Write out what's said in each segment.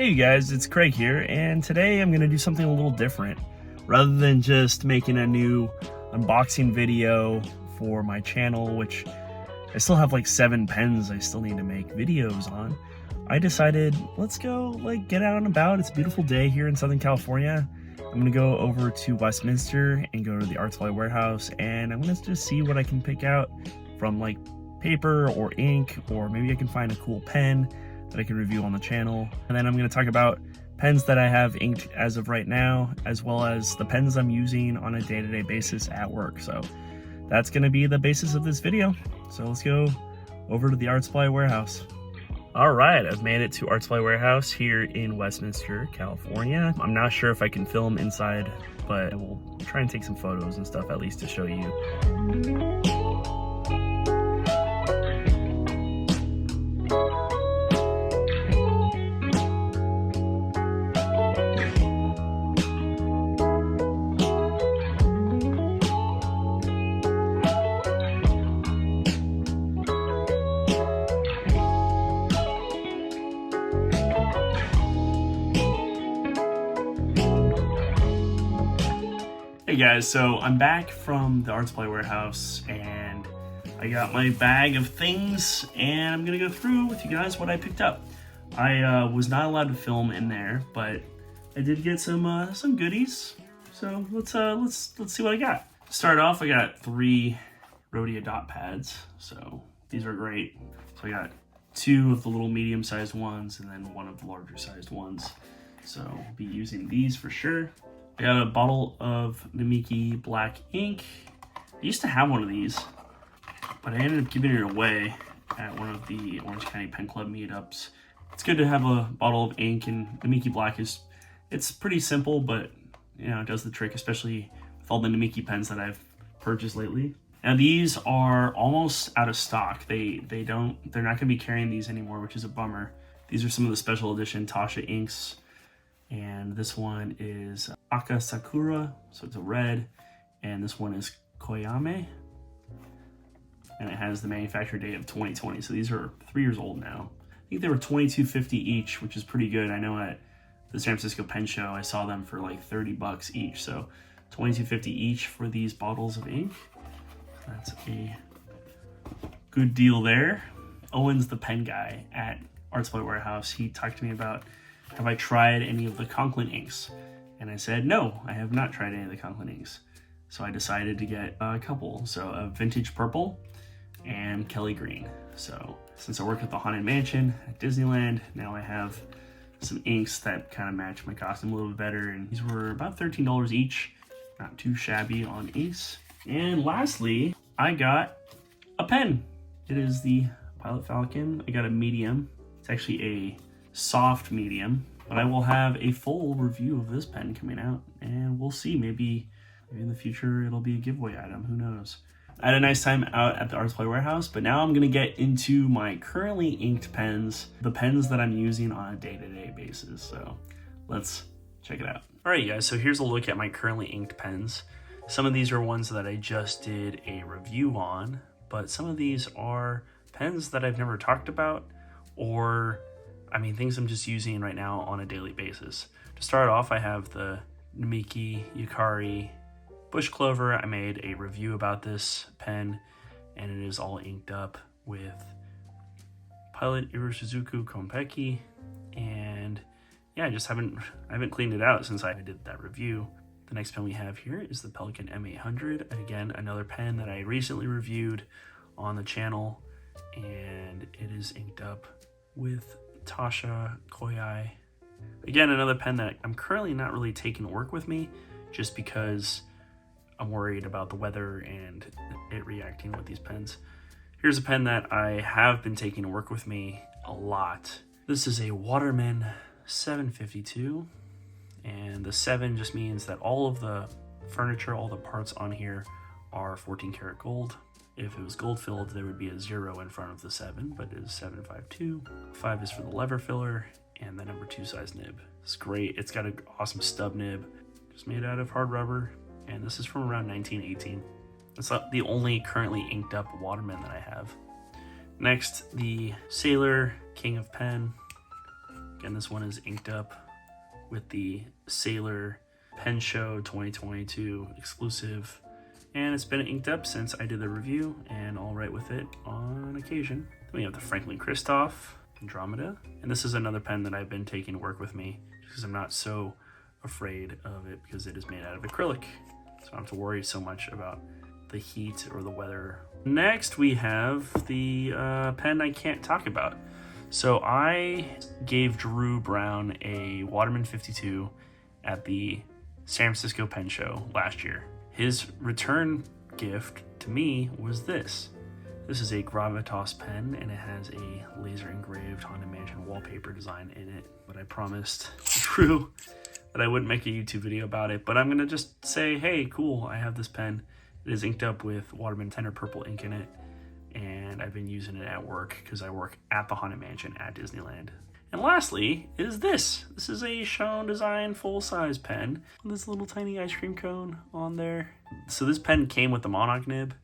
Hey you guys, it's Craig here, and today I'm going to do something a little different. Rather than just making a new unboxing video for my channel, which I still have like 7 pens I still need to make videos on, I decided let's go get out and about. It's a beautiful day here in Southern California. I'm going to go over to Westminster and go to the art supply warehouse, and I'm going to just see what I can pick out from paper or ink, or maybe I can find a cool pen that I can review on the channel. And then I'm going to talk about pens that I have inked as of right now, as well as the pens I'm using on a day-to-day basis at work. So that's going to be the basis of this video. So let's go over to the art supply warehouse. All right, I've made it to art supply warehouse here in Westminster, California. I'm not sure if I can film inside, but I will try and take some photos and stuff at least to show you. Hey guys, so I'm back from the art supply warehouse and I got my bag of things and I'm gonna go through with you guys what I picked up. I was not allowed to film in there, but I did get some goodies. So let's see what I got. To start off, I got 3 Rhodia dot pads, so these are great. So I got 2 of the little medium-sized ones and then 1 of the larger-sized ones. So I'll be using these for sure. I got a bottle of the Maki-e black ink. I used to have one of these, but I ended up giving it away at one of the Orange County Pen Club meetups. It's good to have a bottle of ink, and the Maki-e black it's pretty simple, but it does the trick, especially with all the Maki-e pens that I've purchased lately. Now these are almost out of stock. They're not going to be carrying these anymore, which is a bummer. These are some of the special edition Tasha inks. And this one is Aka Sakura, so it's a red, and this one is Koyame, and it has the manufacture date of 2020, so these are 3 years old now. I think they were $22.50 each, which is pretty good. I know at the San Francisco Pen Show I saw them for like $30 each, so $22.50 each for these bottles of ink. That's a good deal there. Owen's the pen guy at Art Supply Warehouse. He talked to me about, have I tried any of the Conklin inks? And I said, no, I have not tried any of the Conklin inks. So I decided to get a couple. So a Vintage Purple and Kelly Green. So since I work at the Haunted Mansion at Disneyland, now I have some inks that kind of match my costume a little bit better. And these were about $13 each. Not too shabby on Ace. And lastly, I got a pen. It is the Pilot Falcon. I got a medium. It's actually a soft medium, but I will have a full review of this pen coming out, and we'll see. Maybe in the future it'll be a giveaway item, who knows. I had a nice time out at the art supply warehouse, but now I'm going to get into my currently inked pens, the pens that I'm using on a day-to-day basis. So let's check it out. All right, guys, so here's a look at my currently inked pens. Some of these are ones that I just did a review on, but some of these are pens that I've never talked about, or things I'm just using right now on a daily basis. To start off, I have the Maki Yukari Bush Clover. I made a review about this pen, and it is all inked up with Pilot Iroshizuku Konpeki, and yeah, I haven't cleaned it out since I did that review. The next pen we have here is the Pelikan M800. Again, another pen that I recently reviewed on the channel, and it is inked up with Tasha Koyai. Again, another pen that I'm currently not really taking to work with me, just because I'm worried about the weather and it reacting with these pens. Here's a pen that I have been taking to work with me a lot. This is a Waterman 752, and the 7 just means that all of the furniture, all the parts on here are 14 karat gold. If it was gold filled, there would be a 0 in front of the 7, but it is 752. 5 is for the lever filler, and the number 2 size nib. It's great. It's got an awesome stub nib, just made out of hard rubber, and this is from around 1918. It's not the only currently inked up Waterman that I have. Next, the Sailor King of Pen. Again, this one is inked up with the Sailor Pen Show 2022 exclusive, and it's been inked up since I did the review, and I'll write with it on occasion. Then we have the Franklin Christoph Andromeda, and this is another pen that I've been taking to work with me because I'm not so afraid of it because it is made out of acrylic, so I don't have to worry so much about the heat or the weather. Next we have the pen I can't talk about. So I gave Drew Brown a Waterman 52 at the San Francisco Pen Show last year. His return gift to me was this. This is a Gravitas pen, and it has a laser engraved Haunted Mansion wallpaper design in it. But I promised Drew that I wouldn't make a YouTube video about it, but I'm gonna just say, hey, cool, I have this pen. It is inked up with Waterman Tender Purple ink in it, and I've been using it at work because I work at the Haunted Mansion at Disneyland. And lastly is this. This is a Schoen Design full-size pen with this little tiny ice cream cone on there. So this pen came with the monarch nib,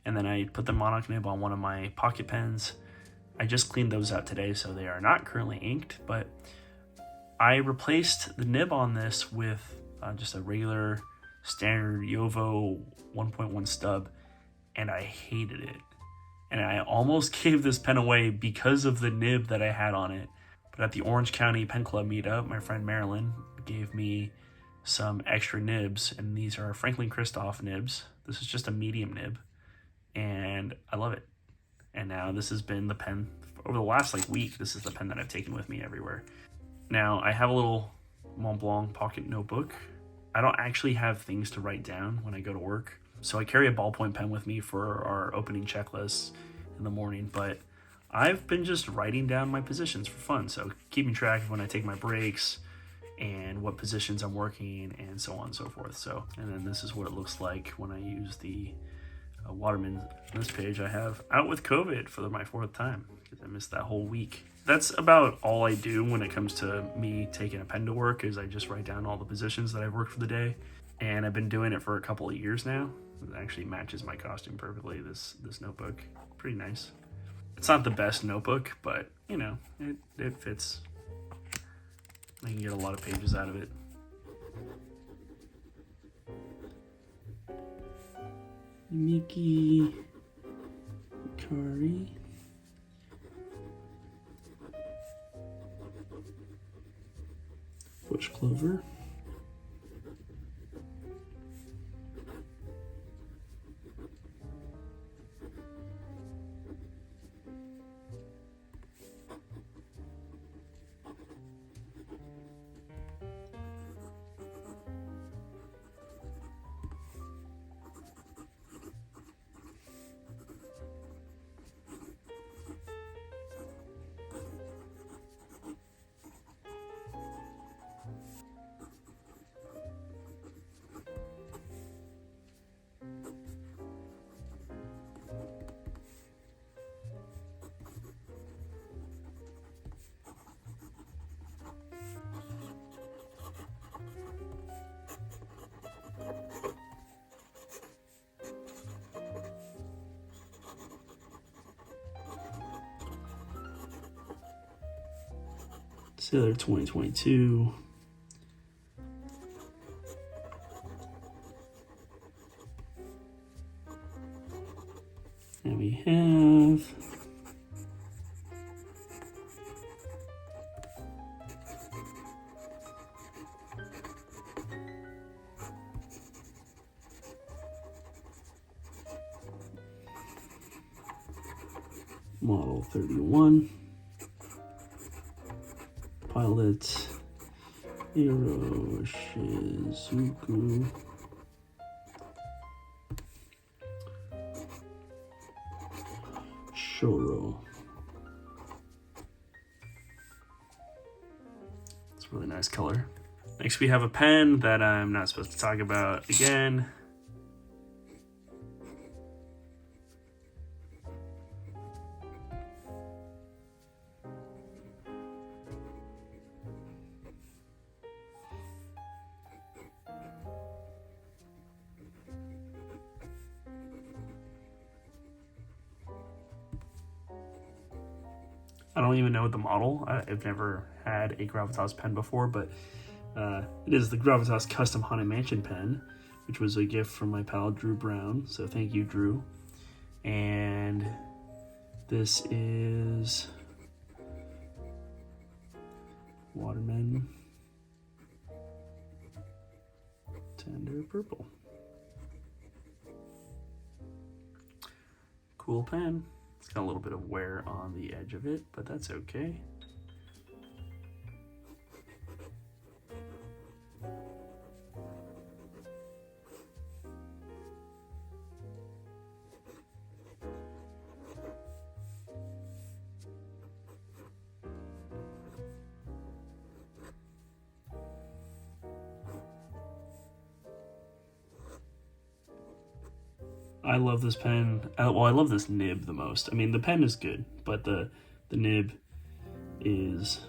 and then I put the monarch nib on one of my pocket pens. I just cleaned those out today, so they are not currently inked, but I replaced the nib on this with just a regular standard Yovo 1.1 stub, and I hated it. And I almost gave this pen away because of the nib that I had on it. But at the Orange County Pen Club meetup, my friend Marilyn gave me some extra nibs, and these are Franklin Christoph nibs. This is just a medium nib, and I love it. And now this has been the pen over the last week. This is the pen that I've taken with me everywhere. Now I have a little Mont Blanc pocket notebook. I don't actually have things to write down when I go to work, so I carry a ballpoint pen with me for our opening checklists in the morning, but I've been just writing down my positions for fun, so keeping track of when I take my breaks and what positions I'm working and so on and so forth. So, and then this is what it looks like when I use the Waterman. On this page I have out with COVID for my 4th time because I missed that whole week. That's about all I do when it comes to me taking a pen to work, is I just write down all the positions that I've worked for the day, and I've been doing it for a couple of years now. It actually matches my costume perfectly, this notebook. Pretty nice. It's not the best notebook, but you know, it fits. I can get a lot of pages out of it. Maki-e Kari. Bush Clover. Sailor 2022. And we have Model 31. Pilot Hiroshizuku. Shoro. It's a really nice color. Next we have a pen that I'm not supposed to talk about again. I don't even know the model. I've never had a Gravitas pen before, but it is the Gravitas Custom Haunted Mansion pen, which was a gift from my pal Drew Brown. So thank you, Drew. And this is Waterman Tender Purple. Cool pen. It's got a little bit of wear on the edge of it, but that's okay. I love this pen. Well, I love this nib the most. I mean, the pen is good, but the nib is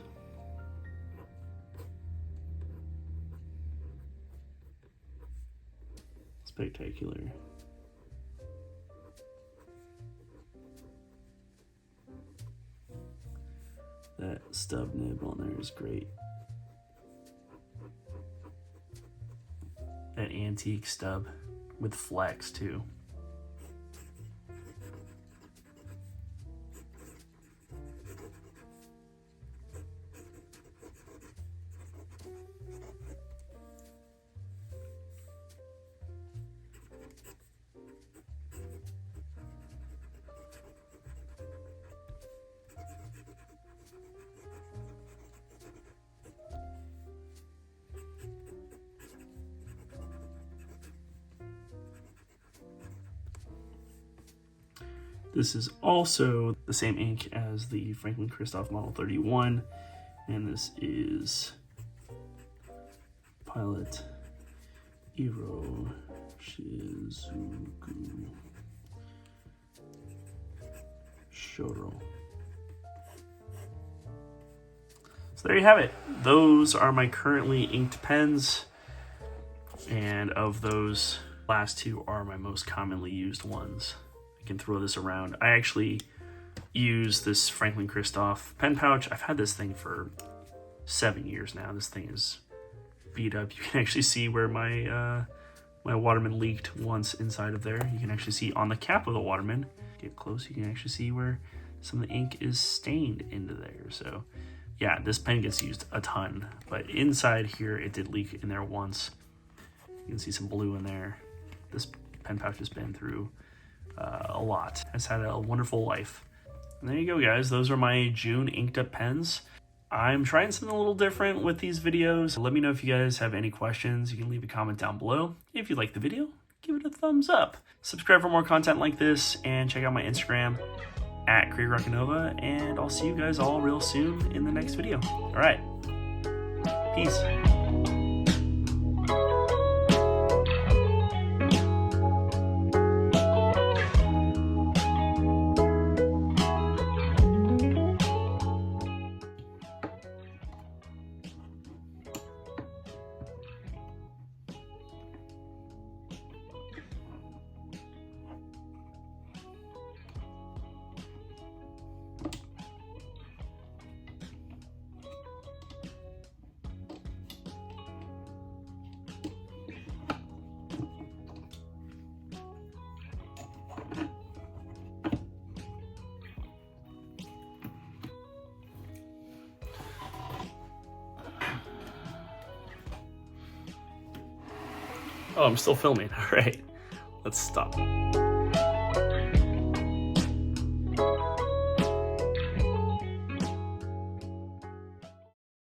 spectacular. That stub nib on there is great. That antique stub with flex too. This is also the same ink as the Franklin Christoph Model 31, and this is Pilot Iro Shizuku Shoro. So there you have it. Those are my currently inked pens, and of those, last two are my most commonly used ones. Can throw this around. I actually use this Franklin Christoph pen pouch. I've had this thing for 7 years now. This thing is beat up. You can actually see where my my Waterman leaked once inside of there. You can actually see on the cap of the Waterman. Get close, you can actually see where some of the ink is stained into there. So yeah, this pen gets used a ton, but inside here it did leak in there once. You can see some blue in there. This pen pouch has been through a lot. Has had a wonderful life. And there you go, guys. Those are my June inked up pens. I'm trying something a little different with these videos. Let me know if you guys have any questions. You can leave a comment down below. If you like the video, give it a thumbs up. Subscribe for more content like this, and check out my Instagram at Roccanova, and I'll see you guys all real soon in the next video. All right. Peace. Oh, I'm still filming. All right, let's stop.